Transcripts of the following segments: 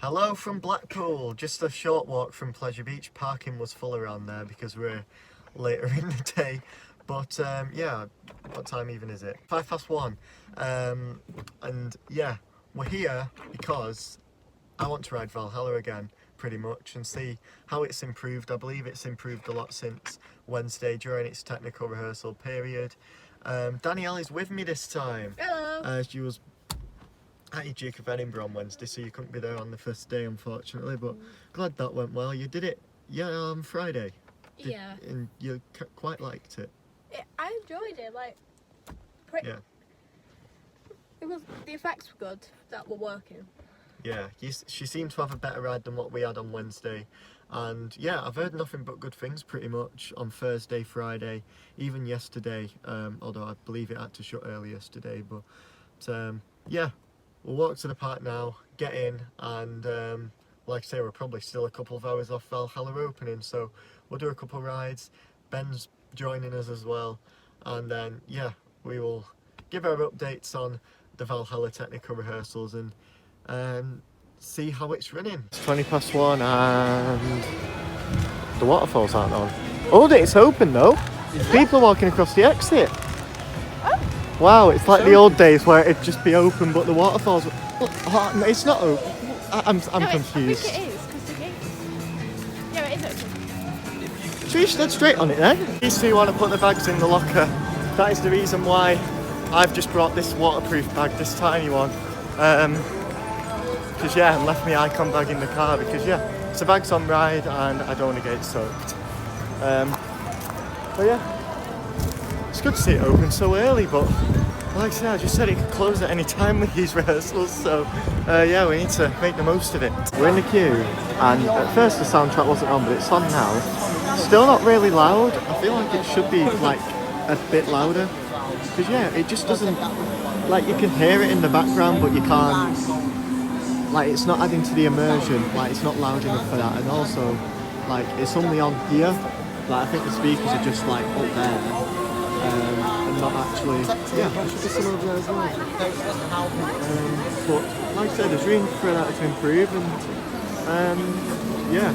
Hello from Blackpool, just a short walk from Pleasure Beach. Parking was full around there because we're later in the day. But yeah, what time even is it? 1:05. And yeah, we're here because I want to ride Valhalla again, pretty much, and see how it's improved. I believe it's improved a lot since Wednesday during its technical rehearsal period. Danielle is with me this time. Hello. She was at your Duke of Edinburgh on Wednesday, so you couldn't be there on the first day, unfortunately, but glad that went well. You did it, on Friday. Yeah. And you quite liked it. I enjoyed it, Yeah. It was, the effects were good, that were working. Yeah, she seemed to have a better ride than what we had on Wednesday. And yeah, I've heard nothing but good things pretty much on Thursday, Friday, even yesterday, although I believe it had to shut early yesterday, but yeah. We'll walk to the park now, get in, and like I say, we're probably still a couple of hours off Valhalla opening, so we'll do a couple of rides. Ben's joining us as well, and then yeah, we will give our updates on the Valhalla technical rehearsals and see how it's running. It's 1:20 and the waterfalls aren't on. Oh, it's open though. People are walking across the exit. Wow, it's like the old days where it'd just be open, but the waterfalls. Oh, it's not open. I'm confused. I think it is, because the gates. Yeah, it is open. Should we stand straight on it then? These two want to put the bags in the locker. That is the reason why I've just brought this waterproof bag, this tiny one. Because yeah, and left my Icon bag in the car because yeah, it's a bag's on ride and I don't want to get it soaked. But yeah. It's good to see it open so early, but like I said, I just said it could close at any time with these rehearsals, so yeah, we need to make the most of it. We're in the queue, and at first the soundtrack wasn't on, but it's on now. Still not really loud. I feel like it should be like a bit louder, because yeah, it just doesn't, like you can hear it in the background, but you can't, like it's not adding to the immersion, like it's not loud enough for that, and also, like it's only on here, like I think the speakers are just like up there. And not actually, yeah, there should be some over there as well. But like I said, there's room for that to improve, and yeah,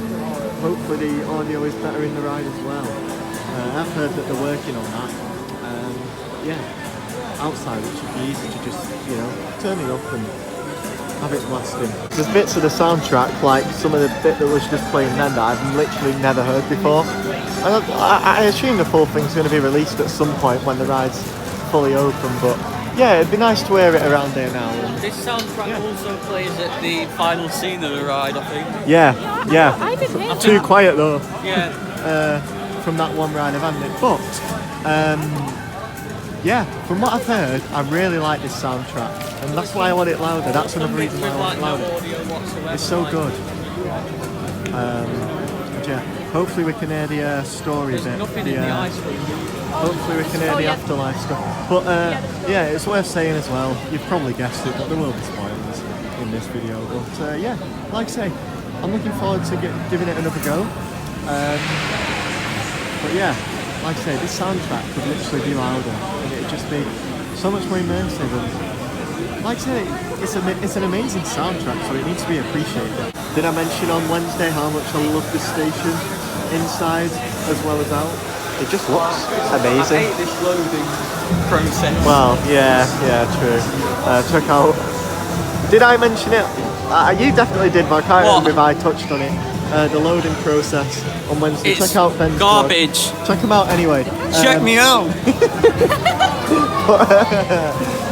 hopefully the audio is better in the ride as well. I've heard that they're working on that. Yeah, outside it should be easy to just, turn it up and have it blasting. There's bits of the soundtrack, like some of the bit that was just playing then, that I've literally never heard before. I assume the full thing's going to be released at some point when the ride's fully open, but yeah, it'd be nice to wear it around here now. And this soundtrack also plays at the final scene of the ride, I think. Yeah. I didn't hear Too quiet though. Yeah. From that one ride I've had it, but yeah, from what I've heard, I really like this soundtrack, and that's why I want it louder. That's another reason why I want it louder. It's so good. Yeah, hopefully we can hear the story bit. Hopefully we can hear the afterlife stuff. But yeah, it's worth saying as well. You've probably guessed it, but there will be spoilers in this video. But yeah, like I say, I'm looking forward to giving it another go. But yeah, like I say, this soundtrack could literally be louder, and it'd just be so much more immersive. And like I say, it's an amazing soundtrack, so it needs to be appreciated. Did I mention on Wednesday how much I love this station inside as well as out? It just looks amazing. I hate this loading process. Well, yeah, true. Check out. Did I mention it? You definitely did, but I can't remember if I touched on it. The loading process on Wednesday. It's check out Ben's garbage. vlog. Check them out anyway. Check me out.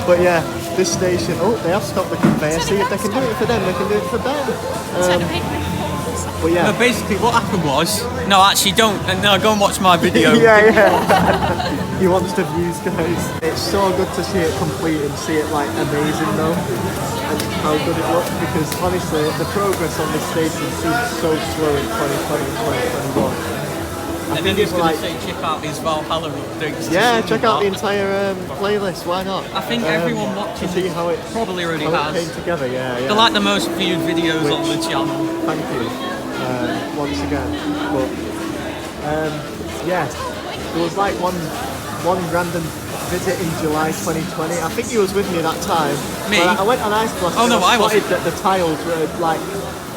But yeah, this station. Oh, they have stopped the conveyor. See if they can do it for them. They can do it for Ben. But yeah. No, basically what happened was, no, actually don't. No, go and watch my video. yeah. He wants the views, guys. It's so good to see it complete and see it like amazing though, and how good it looks, because honestly the progress on this station seems so slow in 2020 and 2021. And then he's going to say check out his Valhalla updates. Yeah, check out the entire playlist, why not? I think everyone watching to see how it probably already how has. It came together, yeah. They're like the most viewed videos on the channel. Thank you. Once again, but yeah, there was like one random visit in July 2020. I think you was with me at that time. Me? I went on Ice Blast and I spotted that the tiles were like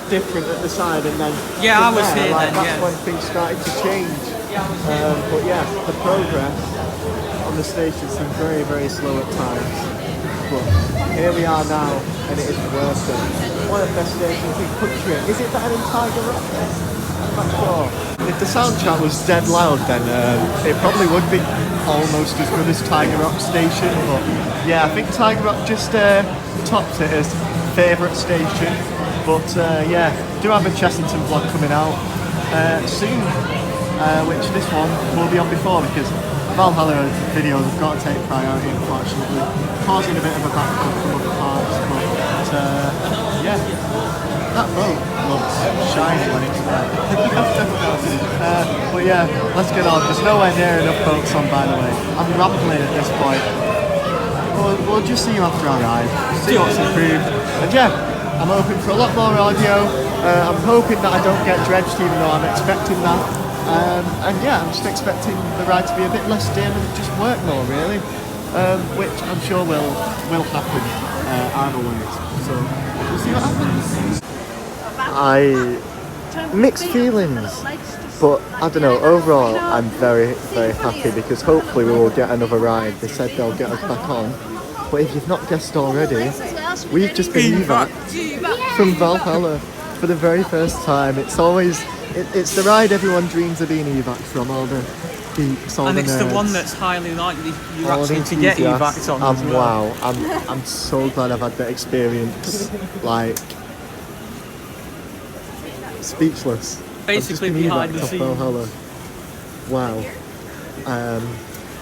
different at the side, and then Yeah, I from was here like, then, that's yeah. when things started to change. But yeah, the progress on the station seemed very, very slow at times. But here we are now, and it is working. One of the best stations in the country. Is it better than Tiger Rock? I'm not sure. If the soundtrack was dead loud, then it probably would be almost as good as Tiger Rock station. But yeah, I think Tiger Rock just tops it as favourite station. But yeah, do have a Chessington vlog coming out soon, which this one will be on before because Valhalla videos have got to take priority, unfortunately, causing a bit of a backup from other parts. But yeah, that boat looks shiny when it's wet. But yeah, let's get on. There's nowhere near enough boats on, by the way. I'm rambling at this point. We'll just see you after our ride, see what's improved, and yeah, I'm hoping for a lot more audio. I'm hoping that I don't get drenched, even though I'm expecting that. And yeah, I'm just expecting the ride to be a bit less dim and just work more, really, which I'm sure will happen either way. So we'll see what happens. Mixed feelings, but I don't know. Overall, I'm very, very happy because hopefully we will get another ride. They said they'll get us back on. But if you've not guessed already, we've just been evac from Valhalla for the very first time. It's always, it's the ride everyone dreams of being evac from, all the geeks, all And the it's nerds, the one that's highly likely you're all actually the to get enthusiasts. evacs on as well. Wow, I'm so glad I've had that experience. Like, speechless. Basically I've just been behind evac the off scenes. Valhalla. Wow.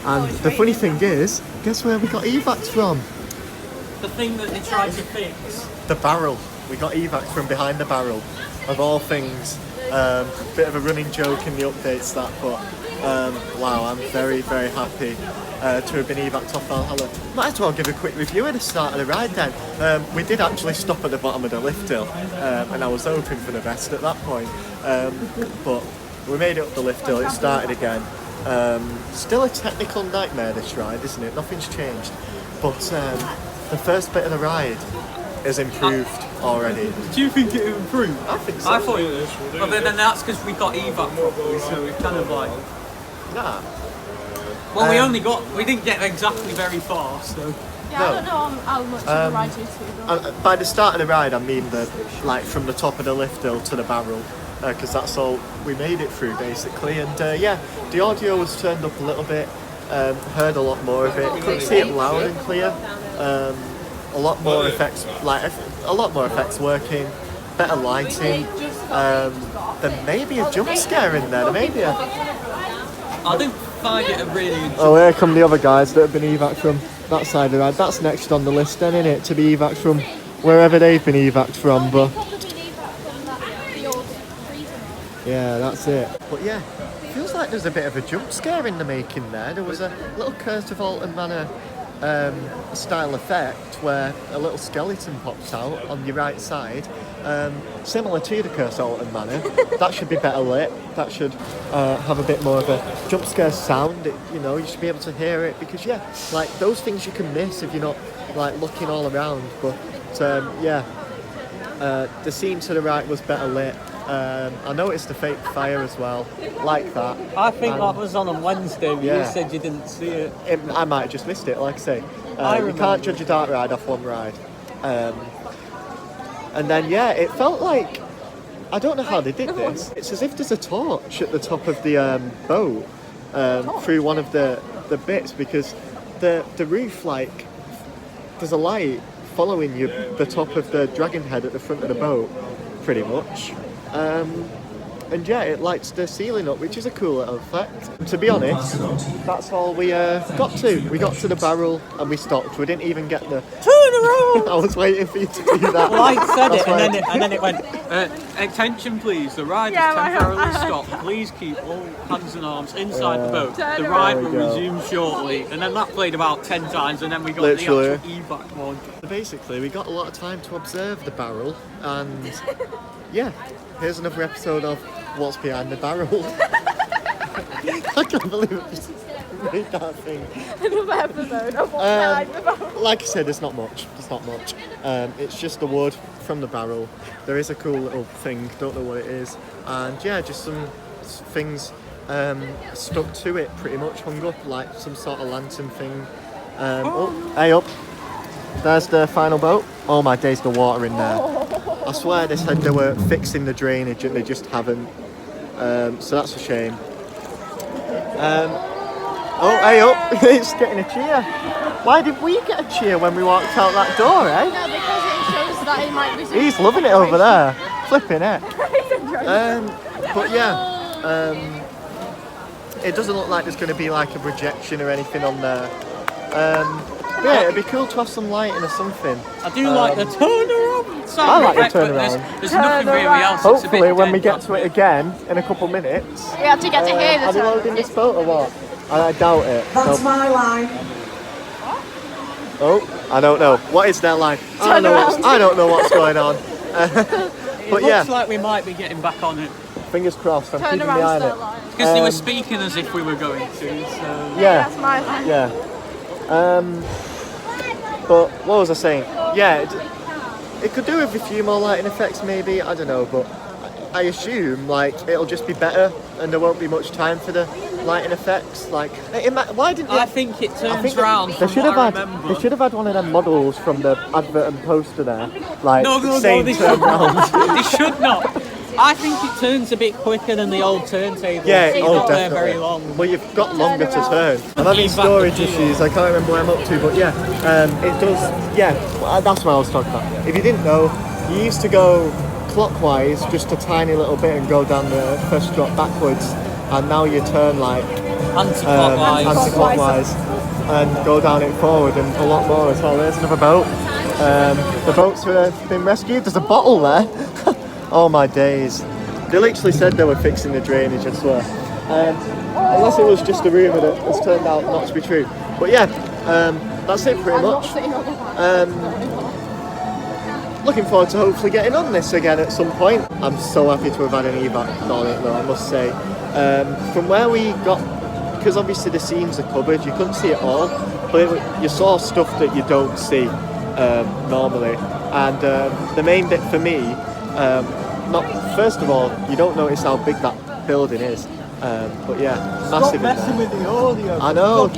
And the funny thing is, guess where we got evacs from? The thing that they tried to fix. The barrel. We got evacs from behind the barrel, of all things. Bit of a running joke in the updates, that, but wow, I'm very, very happy to have been evac off Valhalla. Might as well give a quick review at the start of the ride then. We did actually stop at the bottom of the lift hill, and I was hoping for the best at that point. But we made it up the lift hill, it started again. Still a technical nightmare, this ride, isn't it? Nothing's changed. But the first bit of the ride is improved already. Do you think it improved? I think so. I thought it was. But then that's because we got evac properly, so we kind of like. Nah. Well, we didn't get exactly very far, so. Yeah, No. I don't know how much of the ride you to. By the start of the ride, I mean like from the top of the lift hill to the barrel, because that's all we made it through basically. And yeah, the audio was turned up a little bit. Heard a lot more of it. Couldn't see it loud and clear. A lot more effects, working. Better lighting. There may be a jump scare in there. There may be a. I didn't find it a really. Oh, here come the other guys that have been evac from that side of the ride. That's next on the list then, isn't it? To be evac from wherever they've been evac from, but yeah, that's it. But yeah, feels like there's a bit of a jump scare in the making there. There was a little Curse of Alton Manor style effect where a little skeleton pops out on your right side, similar to the Curse of Alton Manor. That should be better lit. That should have a bit more of a jump scare sound. You should be able to hear it because yeah, like those things you can miss if you're not like looking all around. But yeah, the scene to the right was better lit. I noticed the fake fire as well, like that. I think that was on a Wednesday, but Yeah. you said you didn't see it. I might have just missed it, like I say. I You remember. can't judge a dark ride off one ride. And then yeah, it felt like, I don't know how they did this. It's as if there's a torch at the top of the boat through one of the bits, because the roof, like, there's a light following you, the top of the dragon head at the front of the boat, pretty much. And yeah, it lights the ceiling up, which is a cool little effect. To be honest, that's all we got to. We got to the barrel and we stopped. We didn't even get the Turn around! I was waiting for you to do that. Light said That's it, and then it went. Attention, please. The ride is temporarily stopped. Please keep all hands and arms inside the boat. Turn The ride around. will There we go. resume shortly. And then that played about 10 times, and then we got Literally. the actual evac one. Basically, we got a lot of time to observe the barrel, and yeah, here's another episode of What's Behind the Barrel. I can't believe it just made that thing. Another episode of What's Behind the Barrel. Like I said, there's not much. It's just the wood from the barrel. There is a cool little thing, don't know what it is, and yeah, just some things stuck to it, pretty much hung up like some sort of lantern thing. Hey up, there's the final boat. Oh my days, the water in there. I swear they said they were fixing the drainage and they just haven't, so that's a shame. Oh, hey up, it's getting a cheer. Why did we get a cheer when we walked out that door, eh? No, because it shows that he might be. He's loving it over there, flipping it. But yeah, it doesn't look like there's going to be like a projection or anything on there. But yeah, it'd be cool to have some lighting or something. I do like the turnaround. I like the effect, but turnaround. There's nothing really else. Hopefully, when we get to it again in a couple minutes. We have to get to here. Are they loading this boat or what? I doubt it. That's my line. Oh, I don't know. What is their line? I don't know what's going on. But It yeah, looks like we might be getting back on it. fingers crossed. I'm Turn keeping my around, eye on start it. line. Because they were speaking as if we were going to, so... Yeah, That's my line. yeah. But what was I saying? Yeah, it could do with a few more lighting effects maybe, I don't know, but I assume like it'll just be better and there won't be much time for the lighting effects. Like, why didn't I think it turns round they from should what have I had remember. they should have had one of them models from the advert and poster there, like No, saying they turn should round. not. They should not. I think it turns a bit quicker than the old turntable. Yeah, It's oh not there definitely. very long. Well, you've got longer to turn. I'm having Evac storage the issues. I can't remember where I'm up to, but yeah, it does. Yeah, that's what I was talking about. If you didn't know, you used to go clockwise just a tiny little bit and go down the first drop backwards, and now you turn like Anti-clockwise. anti-clockwise and go down it forward and a lot more as well. There's another boat. The boats have been rescued. There's a bottle there. Oh my days. They literally said they were fixing the drainage, I swear. Unless it was just a rumour that has turned out not to be true. But yeah, that's it pretty much. Looking forward to hopefully getting on this again at some point. I'm so happy to have had an evac on it though, I must say. From where we got, because obviously the scenes are covered, you couldn't see it all, but you saw stuff that you don't see normally. And the main bit for me, first of all, you don't notice how big that building is. But yeah, massive. Stop messing with the audio. I know.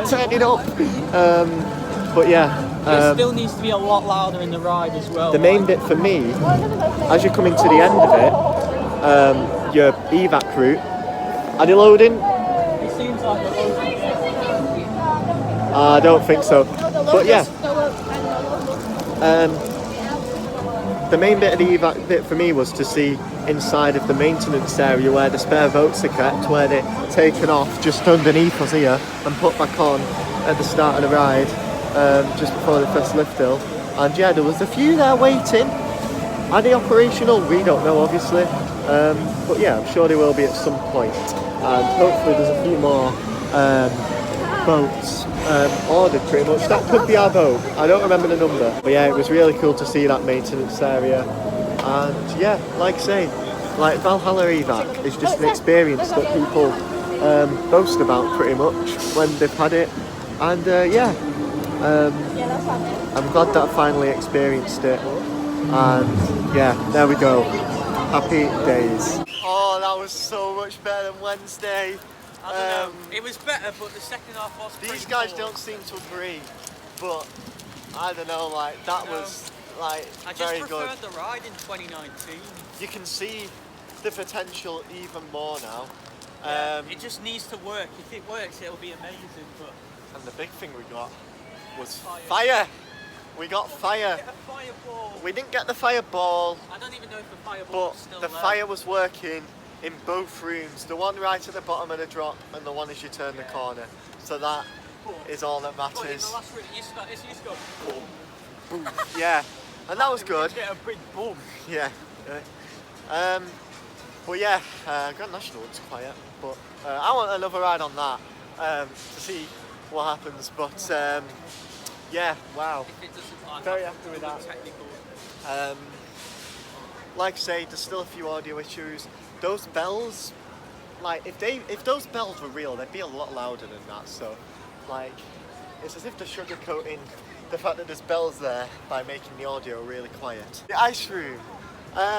Turn it up. But yeah. It still needs to be a lot louder in the ride as well. The main bit for me, as you're coming to the end of it, your evac route, are they loading? It seems like they're loading. I don't think so. But yeah. The main bit of the evac bit for me was to see inside of the maintenance area where the spare boats are kept, where they're taken off just underneath us here and put back on at the start of the ride, just before the first lift hill. And yeah, there was a few there waiting. Are they operational? We don't know, obviously. But yeah, I'm sure they will be at some point. And hopefully there's a few more boats ordered pretty much. That could be our boat. I don't remember the number. But yeah, it was really cool to see that maintenance area. And yeah, like I say, like Valhalla evac is just an experience that people boast about pretty much when they've had it. And yeah, I'm glad that I finally experienced it. And yeah, there we go. Happy days. Oh, that was so much better than Wednesday. I don't know. It was better, but the second half was These guys don't seem to agree, but I don't know, like that was like I very just good. preferred the ride in 2019. You can see the potential even more now. It just needs to work. If it works, it'll be amazing. But And the big thing we got was fire. We got fire. get a fireball. We didn't get the fireball, I don't even know if the fireball but is still the there. fire was working in both rooms. The one right at the bottom of the drop and the one as you turn the corner. So that is all that But in matters. the last room, it used to go boom. Yeah, and that was good. Get a big boom. Yeah. But yeah, Grand National looks quiet, but I want another ride on that to see what happens. But yeah, wow. If it doesn't like Very have happy to with do that. Technical. Like I say, there's still a few audio issues. Those bells, like if those bells were real, they'd be a lot louder than that. So, like, it's as if they're sugarcoating the fact that there's bells there by making the audio really quiet. The ice room,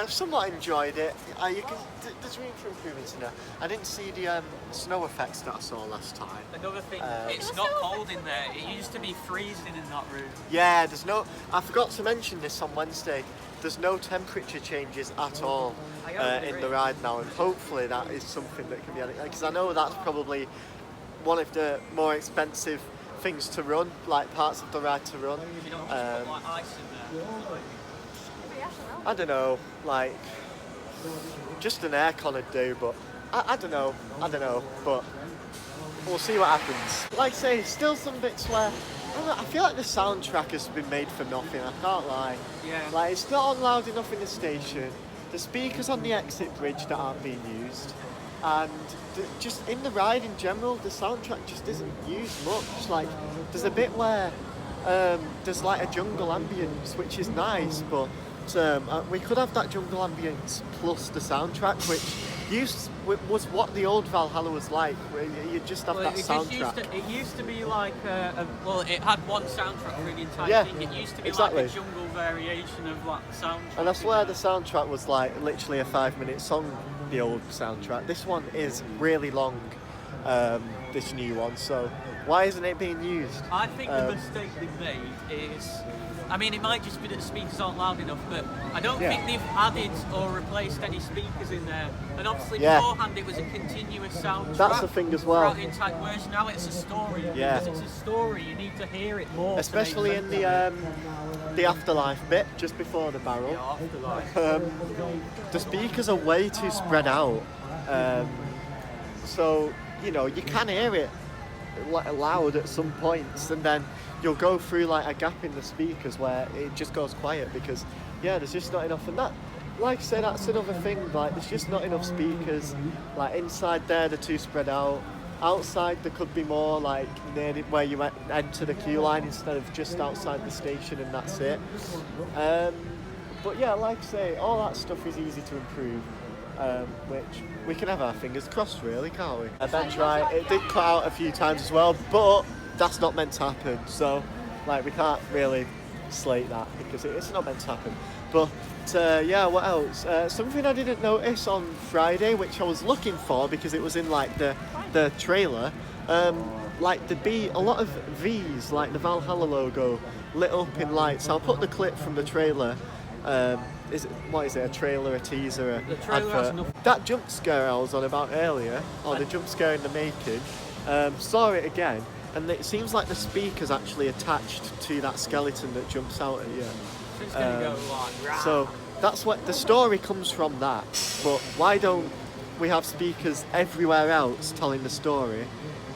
somewhat enjoyed it. There's room for improvements in there. I didn't see the snow effects that I saw last time. Another thing, it's not cold in there. It used to be freezing in that room. Yeah, I forgot to mention this on Wednesday. There's no temperature changes at all in the ride now, and hopefully that is something that can be added, because I know that's probably one of the more expensive things to run, like parts of the ride to run. You don't just put like ice in there. I don't know, like just an aircon would do, but I don't know, but we'll see what happens. Like I say, still some bits where I feel like the soundtrack has been made for nothing, I can't lie. Yeah. Like, it's not on loud enough in the station, the speakers on the exit bridge that aren't being used, and just in the ride in general, the soundtrack just isn't used much. Like, there's a bit where there's like a jungle ambience, which is nice, but we could have that jungle ambience plus the soundtrack, which was what the old Valhalla was like, where you just have that soundtrack. It used to be like it had one soundtrack for the entire thing. It used to be like a jungle variation of like the soundtrack. And I swear the soundtrack was like literally a 5-minute song, the old soundtrack. This one is really long, this new one, so why isn't it being used? I think the mistake they've made is, I mean, it might just be that the speakers aren't loud enough, but I don't think they've added or replaced any speakers in there. And obviously beforehand it was a continuous soundtrack. That's the thing as well. Throughout the entire version. Now it's a story. Yeah. Because it's a story, you need to hear it more. Especially in the afterlife bit, just before the barrel. Yeah, afterlife. The speakers are way too spread out. So, you know, you can hear it loud at some points, and then you'll go through like a gap in the speakers where it just goes quiet because there's just not enough. And that, like I say, that's another thing, like there's just not enough speakers. Like inside there they're too spread out, outside there could be more, like near where you enter the queue line instead of just outside the station, and that's it. But yeah, like I say, all that stuff is easy to improve, which we can have our fingers crossed, really, can't we? A bench ride, it did cut out a few times as well, but that's not meant to happen, so like we can't really slate that because it's not meant to happen. But yeah, what else? Something I didn't notice on Friday, which I was looking for because it was in like the trailer, like there'd be a lot of V's, like the Valhalla logo, lit up in lights. I'll put the clip from the trailer. What is it, a trailer, a teaser, The trailer has enough. That jump scare I was on about earlier, or the jump scare in the making, saw it again, and it seems like the speaker's actually attached to that skeleton that jumps out at you. It's going to go like, So that's what the story comes from, that. But why don't we have speakers everywhere else telling the story,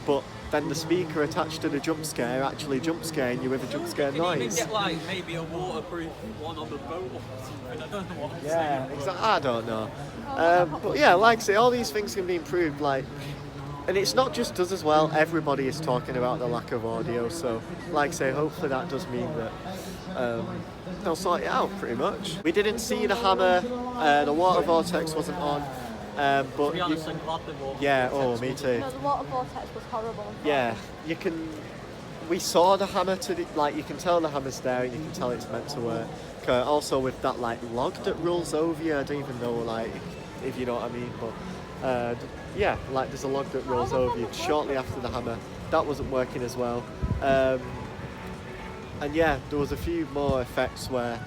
but then the speaker attached to the jump scare actually jump scaring you with a jump scare you can noise? even get like maybe a waterproof one on the boat or something. I don't know what I'm saying. Exactly. I don't know. But yeah, like I say, all these things can be improved. Like, and it's not just us as well. Everybody is talking about the lack of audio. So, like I say, hopefully that does mean that they'll sort it out pretty much. We didn't see the hammer. The water vortex wasn't on. But To be honest, I'm glad the water yeah, vortex me wasn't. too. No, the water vortex was horrible. Yeah, you can. We saw the hammer like you can tell the hammer's there, and you can tell it's meant to work. Also with that like log that rolls over you, I don't even know like if you know what I mean, but yeah, like there's a log that rolls over you shortly after the hammer. That wasn't working as well. And yeah, there was a few more effects where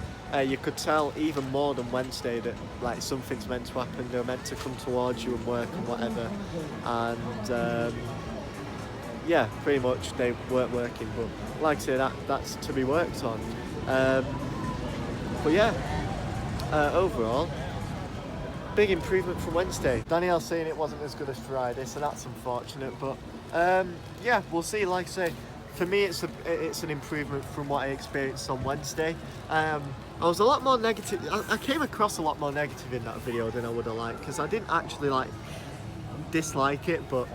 you could tell even more than Wednesday that like something's meant to happen. They're meant to come towards you and work and whatever. And yeah, pretty much they weren't working. But like I say, that's to be worked on. But yeah, overall, big improvement from Wednesday. Danielle's saying it wasn't as good as Friday, so that's unfortunate. But yeah, we'll see. Like I say, for me, it's an improvement from what I experienced on Wednesday. I was a lot more negative. I came across a lot more negative in that video than I would have liked, because I didn't actually like dislike it, but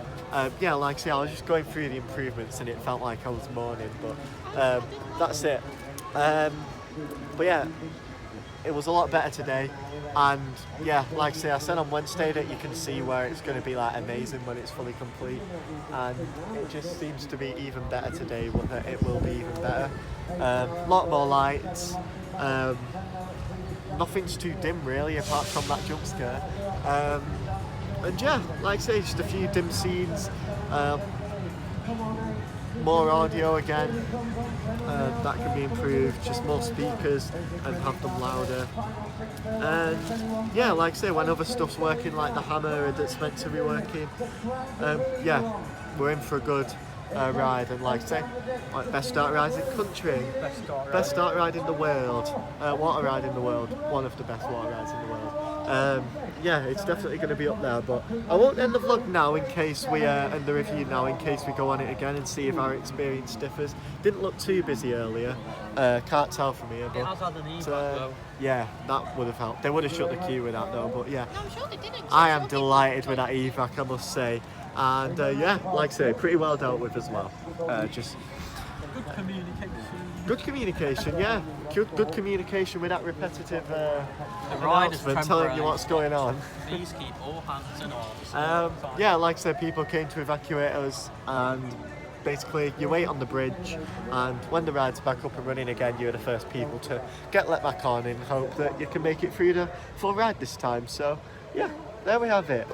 yeah, like I say, I was just going through the improvements and it felt like I was mourning. But that's it. But yeah, it was a lot better today. And yeah, like I say, I said on Wednesday that you can see where it's going to be like amazing when it's fully complete, and it just seems to be even better today. That it will be even better. A lot more lights. Nothing's too dim really, apart from that jump scare. And yeah, like I say, just a few dim scenes. More audio again, that can be improved, just more speakers and have them louder. And yeah, like I say, when other stuff's working, like the hammer that's meant to be working, yeah, we're in for a good ride. And like I say, like best start ride in the country, best start ride in the world, water ride in the world, one of the best water rides in the world. Yeah, it's definitely going to be up there, but I won't end the vlog now in case we end the review now in case we go on it again and see if our experience differs. Didn't look too busy earlier, can't tell from here, but It has had an evac though. yeah, that would have helped. They would have shut the queue with that though, but yeah, No, I'm sure they didn't. I am delighted with that evac, I must say. And yeah, like I say, pretty well dealt with as well. Just Good communication. good communication, yeah. Good communication with that repetitive rider's announcement telling you what's going on. Please keep all hands and arms. Yeah, like I said, people came to evacuate us, and basically you wait on the bridge, and when the ride's back up and running again, you're the first people to get let back on and hope that you can make it through the full ride this time. So yeah, there we have it.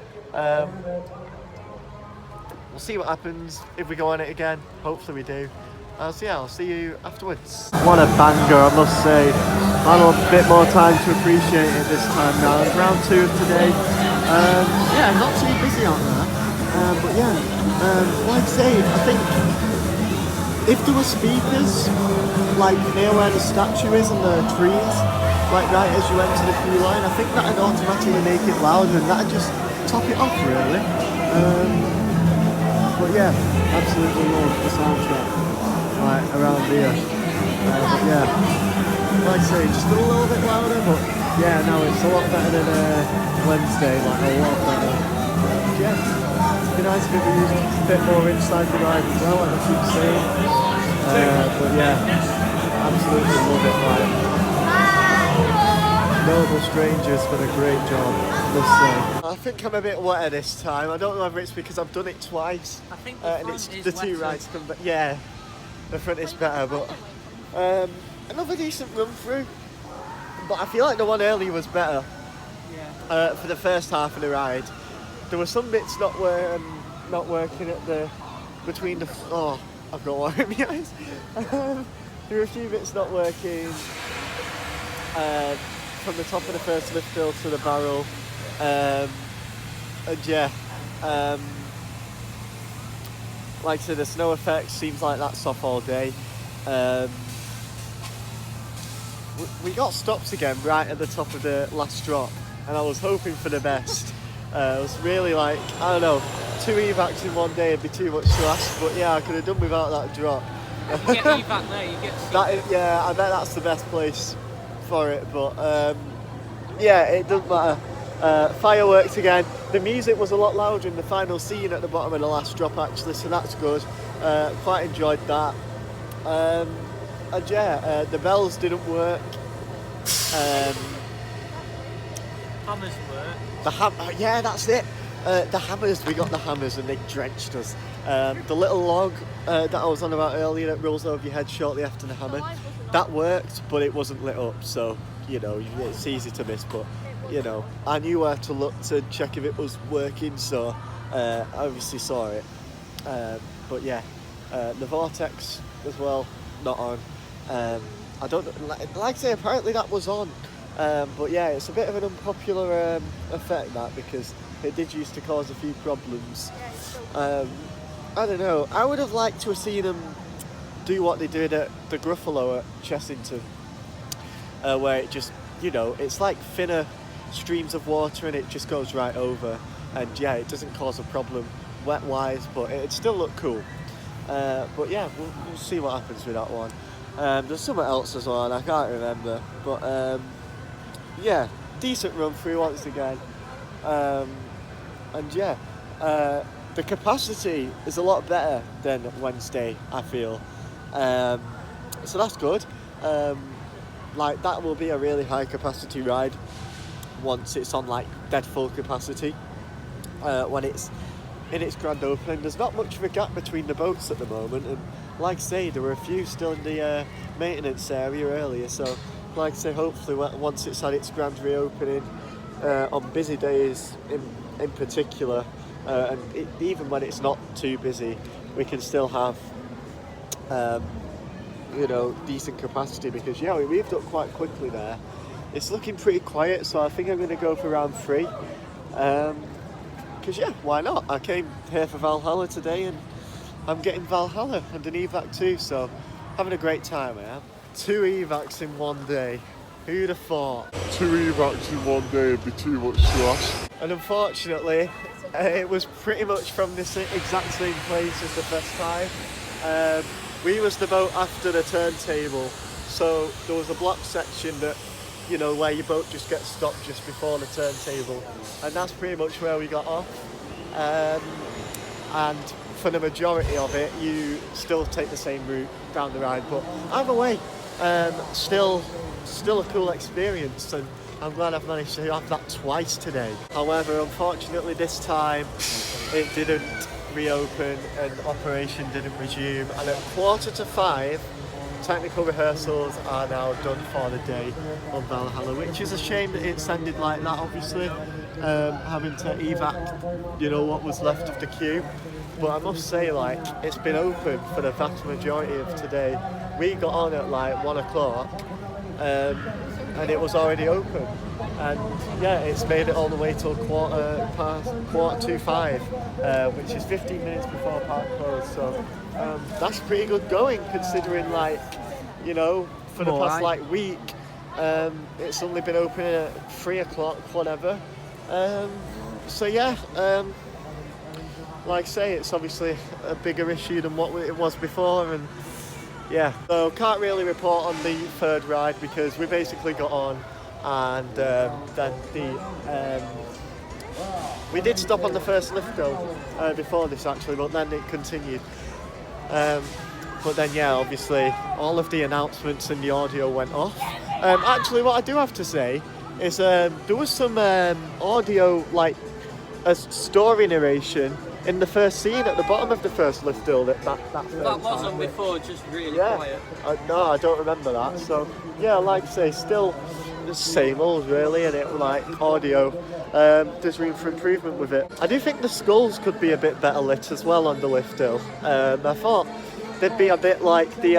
We'll see what happens if we go on it again. Hopefully we do. So yeah, I'll see you afterwards. What a banger, I must say. I had a bit more time to appreciate it this time now. It's round 2 of today. Yeah, not too busy out there. But yeah, like I say, I think if there were speakers, like near where the statue is and the trees, like right as you enter the queue line, I think that'd automatically make it louder and that'd just top it off really. But yeah, absolutely love the soundtrack. Like around here, but yeah, like I say, just a little bit louder, but yeah, no, it's a lot better than Wednesday, like a lot better. Yeah, it'd be nice if it was a bit more inside the ride as well, like I keep saying. But yeah, absolutely love it. Like, Noble Strangers for a great job, must say. I think I'm a bit wetter this time. I don't know whether it's because I've done it twice, I think the and front it's is the two wetter. rides come back. Yeah. The front is better, but another decent run through. But I feel like the one earlier was better. Yeah. For the first half of the ride, there were some bits not working at the between the. Oh, I've got water in my eyes. There were a few bits not working from the top of the first lift hill to the barrel, and yeah. Like I said, the snow effect seems like that's off all day. We got stopped again right at the top of the last drop, and I was hoping for the best. It was really like, I don't know, 2 evacs in one day would be too much to ask, but yeah, I could have done without that drop. You get evac there, you get That is, yeah, I bet that's the best place for it, but yeah, it doesn't matter. Fireworks again. The music was a lot louder in the final scene at the bottom of the last drop actually, so that's good. Quite enjoyed that. And yeah, the bells didn't work. hammers work. Yeah, that's it. The hammers, we got the hammers and they drenched us. The little log that I was on about earlier that rolls over your head shortly after the hammer, that worked, but it wasn't lit up, so you know, it's easy to miss, but you know, I knew where to look to check if it was working, so I obviously saw it. But yeah, the vortex as well, not on. I don't like I say, apparently that was on, but yeah, it's a bit of an unpopular effect that, because it did used to cause a few problems. I don't know, I would have liked to have seen them do what they did at the Gruffalo at Chessington, where it just, you know, it's like thinner streams of water and it just goes right over, and yeah, it doesn't cause a problem wet wise, but it'd still look cool. But yeah, we'll see what happens with that one. There's something else as well and I can't remember, but yeah, decent run through once again. And yeah, the capacity is a lot better than Wednesday, I feel, so that's good. like that will be a really high capacity ride once it's on like dead full capacity. When it's in its grand opening, there's not much of a gap between the boats at the moment, and like I say, there were a few still in the maintenance area earlier, so like I say, hopefully once it's had its grand reopening on busy days in particular, and even when it's not too busy, we can still have you know, decent capacity, because yeah, we moved up quite quickly there. It's looking pretty quiet, so I think I'm going to go for round 3. Because yeah, why not? I came here for Valhalla today, and I'm getting Valhalla and an evac too, so having a great time, I am. 2 evacs in one day. Who'd have thought? 2 evacs in one day would be too much to ask. And unfortunately, it was pretty much from this exact same place as the first time. We was the boat after the turntable, so there was a block section that, you know, where your boat just gets stopped just before the turntable, and that's pretty much where we got off. And for the majority of it, you still take the same route down the ride, but either way, still a cool experience, and I'm glad I've managed to have that twice today. However, unfortunately this time it didn't reopen and operation didn't resume, and at 4:45 technical rehearsals are now done for the day on Valhalla, which is a shame that it's ended like that, obviously, having to evac, you know, what was left of the queue. But I must say, like, it's been open for the vast majority of today. We got on at like 1 o'clock and it was already open, and yeah, it's made it all the way till quarter to 5, which is 15 minutes before park close. So that's pretty good going, considering, like, you know, for the past like week, it's only been open at 3 o'clock, whatever. So yeah, like I say, it's obviously a bigger issue than what it was before, and yeah, so can't really report on the third ride because we basically got on, and then we did stop on the first lift though before this actually, but then it continued. But then yeah, obviously all of the announcements and the audio went off. Actually, what I do have to say is there was some audio, like a story narration in the first scene at the bottom of the first lift hill. That wasn't before, just really quiet. No, I don't remember that. So yeah, like I say, still the same old really, and it like audio. There's room for improvement with it. I do think the skulls could be a bit better lit as well on the lift hill. I thought they'd be a bit like the,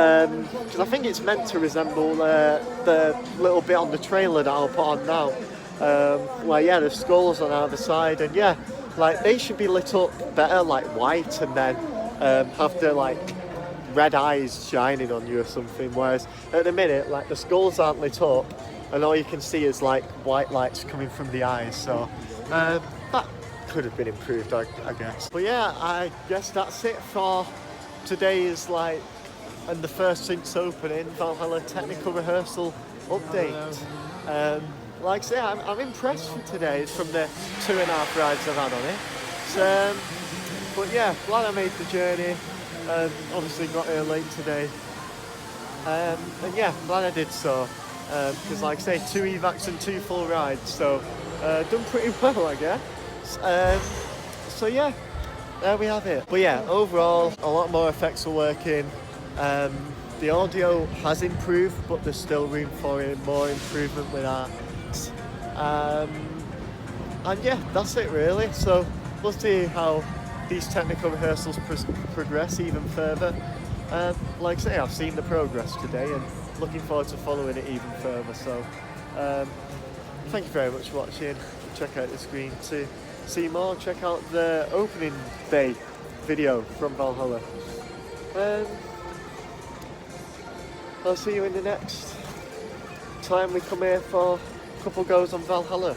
because I think it's meant to resemble the little bit on the trailer that I'll put on now. Where yeah, the skulls on either side, and yeah, like they should be lit up better, like white, and then have the like red eyes shining on you or something. Whereas at the minute, like the skulls aren't lit up, and all you can see is like white lights coming from the eyes. So that could have been improved, I guess. But yeah, I guess that's it for today's like, and the first since opening Valhalla technical rehearsal update. Like I say, I'm impressed with today from the 2.5 rides I've had on it. So, but yeah, glad I made the journey. Obviously got here late today. And yeah, glad I did so. Because like I say, 2 evacs and 2 full rides. So, done pretty well, I guess. So yeah, there we have it. But yeah, overall, a lot more effects are working. The audio has improved, but there's still room for more improvement with that. And yeah, that's it really. So we'll see how these technical rehearsals progress even further. Like I say, I've seen the progress today and looking forward to following it even further. So thank you very much for watching. Check out the screen to see more. Check out the opening day video from Valhalla. I'll see you in the next time we come here for a couple goes on Valhalla.